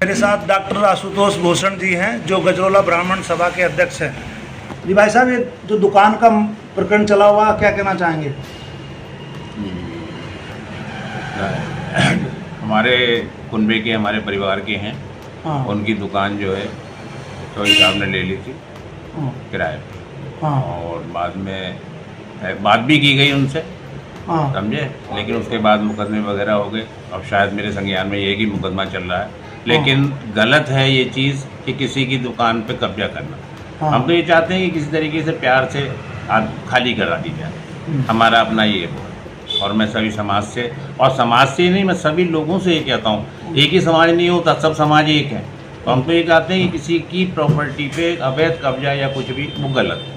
मेरे साथ डॉक्टर आशुतोष भूषण जी हैं जो गजरोला ब्राह्मण सभा के अध्यक्ष हैं। जी भाई साहब, ये जो दुकान का प्रकरण चला हुआ, क्या कहना चाहेंगे? हमारे कुनबे के, हमारे परिवार के हैं। हाँ। उनकी दुकान जो है तो साहब ने ले ली थी किराए पे। हाँ। और बाद में बात भी की गई उनसे, हाँ। समझे, लेकिन उसके बाद मुकदमे वगैरह हो गए। अब शायद मेरे संज्ञान में ये कि मुकदमा चल रहा है, लेकिन गलत है ये चीज़ कि किसी की दुकान पे कब्जा करना। हाँ। हम तो ये चाहते हैं कि किसी तरीके से प्यार से खाली करा दी जाए। हमारा अपना ये वो है। और मैं सभी समाज से, और समाज से ही नहीं, मैं सभी लोगों से ये कहता हूँ, एक ही समाज नहीं होता, सब समाज एक है। तो हम तो ये चाहते हैं कि किसी की प्रॉपर्टी पे अवैध कब्जा या कुछ भी, वो गलत है।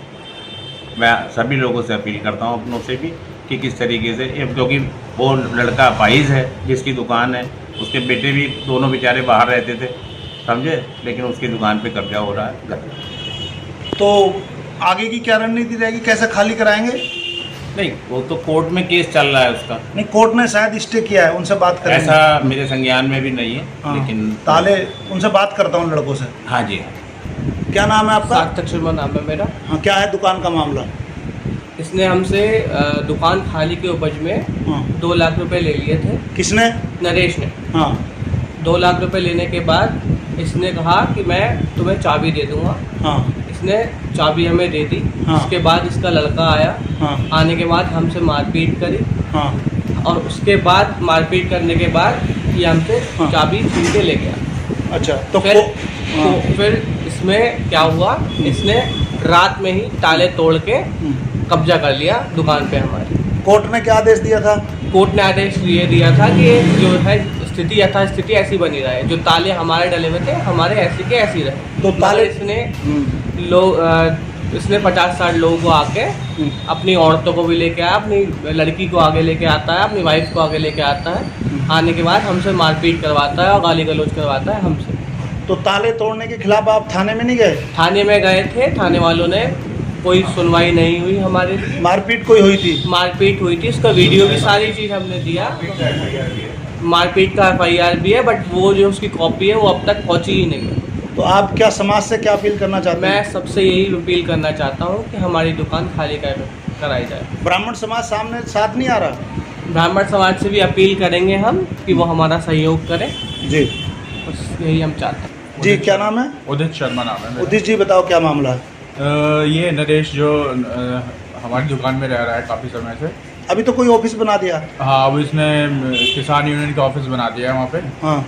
मैं सभी लोगों से अपील करता हूँ, अपनों से भी, कि किस तरीके से, क्योंकि वो लड़का पाइज है जिसकी दुकान है, उसके बेटे भी दोनों बेचारे बाहर रहते थे, समझे, लेकिन उसकी दुकान पे कब्जा हो रहा है, गलत। तो आगे की क्या रणनीति रहेगी, कैसे खाली कराएंगे? नहीं, वो तो कोर्ट में केस चल रहा है उसका। नहीं, कोर्ट ने शायद स्टे किया है, उनसे बात करेंगे। ऐसा मेरे संज्ञान में भी नहीं है। हाँ। लेकिन ताले, उनसे बात करता हूँ लड़कों से। हाँ जी। क्या नाम है आपका? सार्थक शर्मा नाम है मेरा। हाँ, क्या है दुकान का मामला? इसने हमसे दुकान खाली के उपज में हाँ। 2 लाख रुपए ले लिए थे। किसने? नरेश ने। हाँ। 2 लाख रुपए लेने के बाद इसने कहा कि मैं तुम्हें चाबी दे दूंगा। हाँ। इसने चाबी हमें दे दी। हाँ। उसके बाद इसका लड़का आया। हाँ। आने के बाद हमसे मारपीट करी। हाँ। और उसके बाद मारपीट करने के बाद ये हमसे हाँ। चाबी छीन के ले गया। अच्छा, तो फिर इसमें क्या हुआ, इसने रात में ही ताले तोड़ के कब्जा कर लिया दुकान पे हमारी। कोर्ट ने क्या आदेश दिया था? कोर्ट ने आदेश ये दिया था कि जो है स्थिति यथास्थिति ऐसी बनी रहे, जो ताले हमारे डले हुए थे हमारे ऐसे के ऐसे रहे। तो ताले इसने 50-60 लोगों को आके अपनी औरतों को भी लेके आया, अपनी लड़की को आगे लेके आता है, अपनी वाइफ को आगे लेके आता है। आने के बाद हमसे मारपीट करवाता है और गाली गलौज करवाता है हमसे। तो ताले तोड़ने के खिलाफ आप थाने में नहीं गए? थाने में गए थे, थाने वालों ने कोई सुनवाई नहीं हुई हमारे। मारपीट कोई हुई थी? मारपीट हुई थी, उसका वीडियो भी सारी चीज़ हमने दिया। मारपीट का FIR भी है, बट वो जो उसकी कॉपी है वो अब तक पहुंची ही नहीं है। तो आप क्या समाज से क्या अपील करना चाहते हैं? मैं सबसे यही अपील करना चाहता हूँ कि हमारी दुकान खाली कराई जाए। ब्राह्मण समाज सामने साथ नहीं आ रहा? ब्राह्मण समाज से भी अपील करेंगे हम कि वो हमारा सहयोग करें। जी, बस यही हम चाहते हैं। जी, क्या नाम है? उदित शर्मा नाम है मेरा। उदित जी, बताओ क्या मामला है? ये नरेश जो हमारी दुकान में रह रहा है काफ़ी समय से। अभी तो कोई ऑफिस बना दिया? हाँ, अब इसने किसान यूनियन का ऑफिस बना दिया है वहाँ पे। हाँ।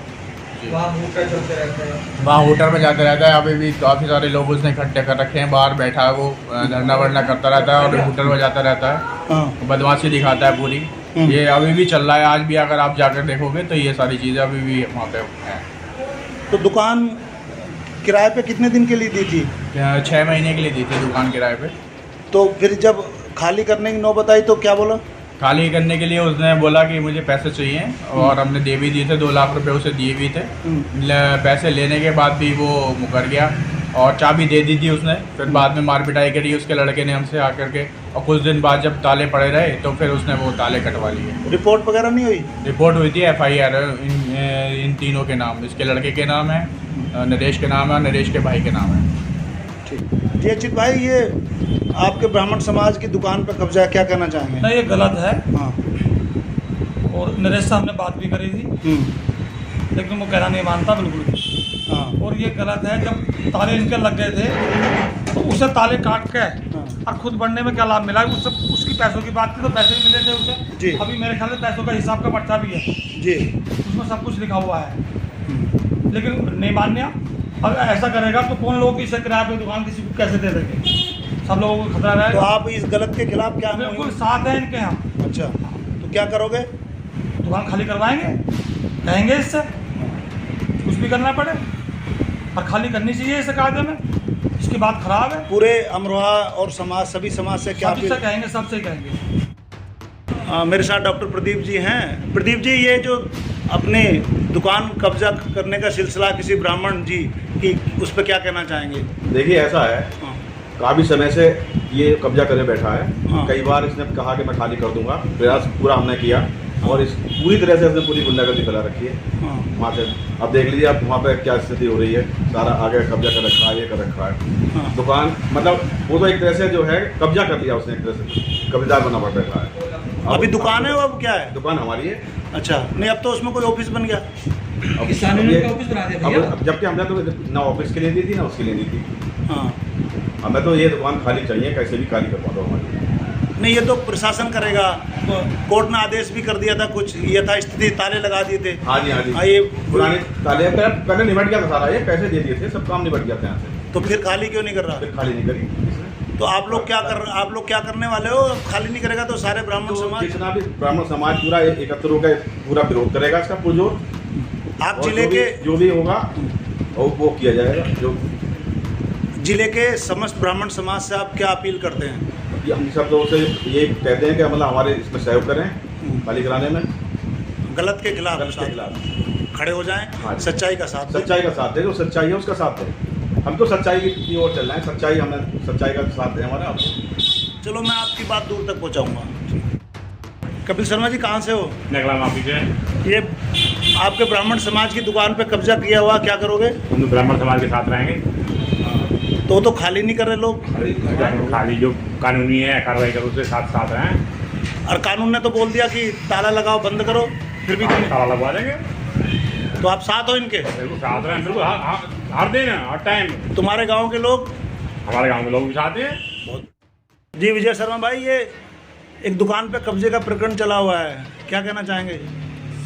वहाँ होटल चलते रहते हैं। वहाँ होटल में जाते रहता है। अभी भी काफ़ी सारे लोग उसने इकट्ठे कर रखे हैं, बाहर बैठा है, वो धरना वरना करता रहता है और होटल में जाता रहता है। हाँ। बदमाशी दिखाता है पूरी। ये अभी भी चल रहा है, आज भी अगर आप जाकर देखोगे तो ये सारी चीज़ें अभी भी वहाँ पे हैं। तो दुकान किराए पे कितने दिन के लिए दी थी? 6 महीने के लिए दी थी दुकान किराए पे। तो फिर जब खाली करने की नौबत आई तो क्या बोला? खाली करने के लिए उसने बोला कि मुझे पैसे चाहिए, और हमने दे भी दिए थे। 2 लाख रुपए उसे दिए भी थे। पैसे लेने के बाद भी वो मुकर गया और चाबी दे दी थी उसने। फिर बाद में मार पिटाई करी उसके लड़के ने हमसे आकर के, और कुछ दिन बाद जब ताले पड़े रहे तो फिर उसने वो ताले कटवा लिए। रिपोर्ट वगैरह नहीं हुई? रिपोर्ट हुई थी, FIR इन तीनों के नाम, इसके लड़के के नाम है, नरेश के नाम है, नरेश के भाई के नाम है। ठीक जी। अच्युत भाई, ये आपके ब्राह्मण समाज की दुकान पर कब्जा है, क्या कहना चाहेंगे? नहीं, ये गलत है। हाँ। और नरेश से हमने बात भी करी थी, लेकिन वो कहना नहीं मानता बिल्कुल भी। हाँ। और ये गलत है, जब ताले इनके लग गए थे तो उसे ताले काट के और खुद बढ़ने में क्या लाभ मिला? उसकी पैसों की बात थी तो पैसे भी मिले थे उसे जी। अभी मेरे ख्याल से पैसों का हिसाब का पर्चा भी है जी, उसमें सब कुछ लिखा हुआ है, लेकिन नहीं मान्य। अब ऐसा करेगा तो कौन लोग इसे किराए पे दुकान किसी को कैसे दे देंगे? सब लोगों को खतरा तो रहेगा। आप इस गलत के खिलाफ क्या? बिल्कुल साथ है इनके हम। अच्छा, तो क्या करोगे? दुकान खाली करवाएंगे, कहेंगे इससे कुछ भी करना पड़े, और खाली करनी चाहिए इस कायदे में। इसकी बात खराब है। पूरे अमरोहा और समाज, सभी समाज से क्या सभी से कहेंगे, सबसे कहेंगे। मेरे साथ डॉक्टर प्रदीप जी हैं। प्रदीप जी, ये जो अपने दुकान कब्जा करने का सिलसिला किसी ब्राह्मण जी की, उस पर क्या कहना चाहेंगे? देखिए, ऐसा है, हाँ। काफ़ी समय से ये कब्जा करके बैठा है। हाँ। कई बार इसने कहा कि मैं खाली कर दूंगा, प्रयास पूरा हमने किया और इस पूरी तरह से उसने पूरी गुंडागर्दी फैला रखी है हाँ वहाँ से। अब देख लीजिए आप वहाँ पे क्या स्थिति हो रही है, सारा आगे कब्जा कर रखा है, ये कर रखा है हाँ। दुकान, मतलब वो तो एक तरह से जो है कब्जा कर लिया उसने, एक तरह से कब्जेदार बना पड़ रखा है। अभी दुकान है वो, अब क्या है? दुकान हमारी है। अच्छा, नहीं अब तो उसमें कोई ऑफिस बन गया। किसान यूनियन का ऑफिस बना दिया भैया। अब जबकि हमने तो ना ऑफिस के लिए दी थी ना उसके लिए दी थी। हाँ हमें तो ये दुकान खाली चाहिए, कैसे भी खाली करवा दो हमारी। नहीं, ये तो प्रशासन करेगा। कोर्ट ने आदेश भी कर दिया था, कुछ यथास्थिति ताले लगा दिए थे। हाँ जी हाँ जी, ये पुराने ताले पहले निबट गया था सारा, ये पैसे दे दिए थे, सब काम निबट गया था यहाँ से, तो फिर खाली क्यों नहीं कर रहा? फिर खाली नहीं करी। तो आप लोग क्या करने वाले हो? खाली नहीं करेगा तो सारे ब्राह्मण तो समाज, जितना भी ब्राह्मण समाज पूरा एकत्र होकर पूरा विरोध करेगा इसका पुरजोर। आप और जिले के जो भी होगा वो किया जाएगा। जो जिले के समस्त ब्राह्मण समाज से आप क्या अपील करते हैं? हम सब लोगों से ये कहते हैं कि मतलब हमारे इसमें सहयोग करें खाली कराने में, गलत के खिलाफ गलत के खिलाफ खड़े हो जाएं, हाँ। सच्चाई का साथ दें। सच्चाई का साथ दे, जो सच्चाई है उसका साथ दे। हम तो सच्चाई की ओर चल रहे हैं, सच्चाई हमें सच्चाई का साथ है हमारा। चलो मैं आपकी बात दूर तक पहुंचाऊंगा। कपिल शर्मा जी कहाँ से हो? नगला माफी से ये आपके ब्राह्मण समाज की दुकान पे कब्जा किया हुआ, क्या करोगे? हम तो ब्राह्मण समाज के साथ रहेंगे। तो खाली नहीं कर रहे लोग, खाली जो कानूनी है कार्रवाई करो उसके साथ साथ रहें। और कानून ने तो बोल दिया कि ताला लगाओ, बंद करो, फिर भी क्यों? ताला लगवा देंगे, तो आप साथ हो इनके? बिल्कुल साथ रहें, बिल्कुल हर दिन हर टाइम। तुम्हारे गांव के लोग? हमारे गांव के लोग भी साथ हैं। जी विजय शर्मा भाई, ये एक दुकान पे कब्जे का प्रकरण चला हुआ है, क्या कहना चाहेंगे?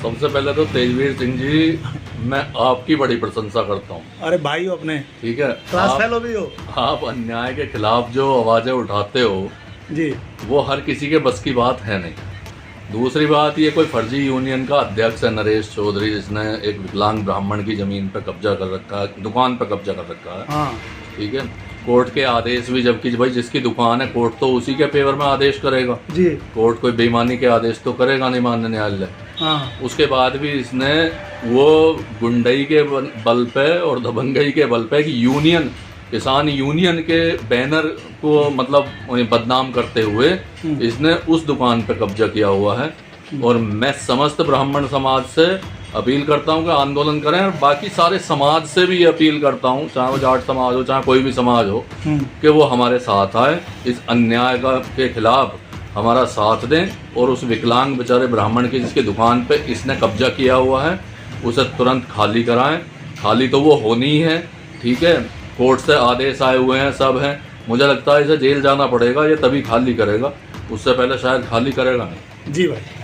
सबसे पहले तो तेजवीर सिंह जी, मैं आपकी बड़ी प्रशंसा करता हूँ। अरे भाई हो अपने, ठीक है, क्लास फेलो भी हो आप अन्याय के खिलाफ जो आवाज़ें उठाते हो जी, वो हर किसी के बस की बात है नहीं। दूसरी बात, ये कोई फर्जी यूनियन का अध्यक्ष है नरेश चौधरी, जिसने एक विकलांग ब्राह्मण की ज़मीन पर कब्जा कर रखा है, दुकान पर कब्जा कर रखा है। हाँ ठीक है, कोर्ट के आदेश भी, जबकि भाई जिसकी दुकान है कोर्ट तो उसी के फेवर में आदेश करेगा। जी, कोर्ट कोई बेईमानी के आदेश तो करेगा नहीं, माननीय न्यायालय। हाँ उसके बाद भी इसने वो गुंडई के बल पे और दबंगई के बल पे कि यूनियन, किसान यूनियन के बैनर को मतलब बदनाम करते हुए इसने उस दुकान पे कब्जा किया हुआ है। और मैं समस्त ब्राह्मण समाज से अपील करता हूं कि आंदोलन करें, और बाकी सारे समाज से भी अपील करता हूं, चाहे वो जाट समाज हो चाहे कोई भी समाज हो, कि वो हमारे साथ आए, इस अन्याय के खिलाफ हमारा साथ दें, और उस विकलांग बेचारे ब्राह्मण की जिसकी दुकान पे इसने कब्जा किया हुआ है उसे तुरंत खाली कराएं। खाली तो वो होनी ही है, ठीक है, कोर्ट से आदेश आए हुए हैं, सब हैं। मुझे लगता है इसे जेल जाना पड़ेगा, ये तभी खाली करेगा, उससे पहले शायद खाली करेगा नहीं। जी भाई।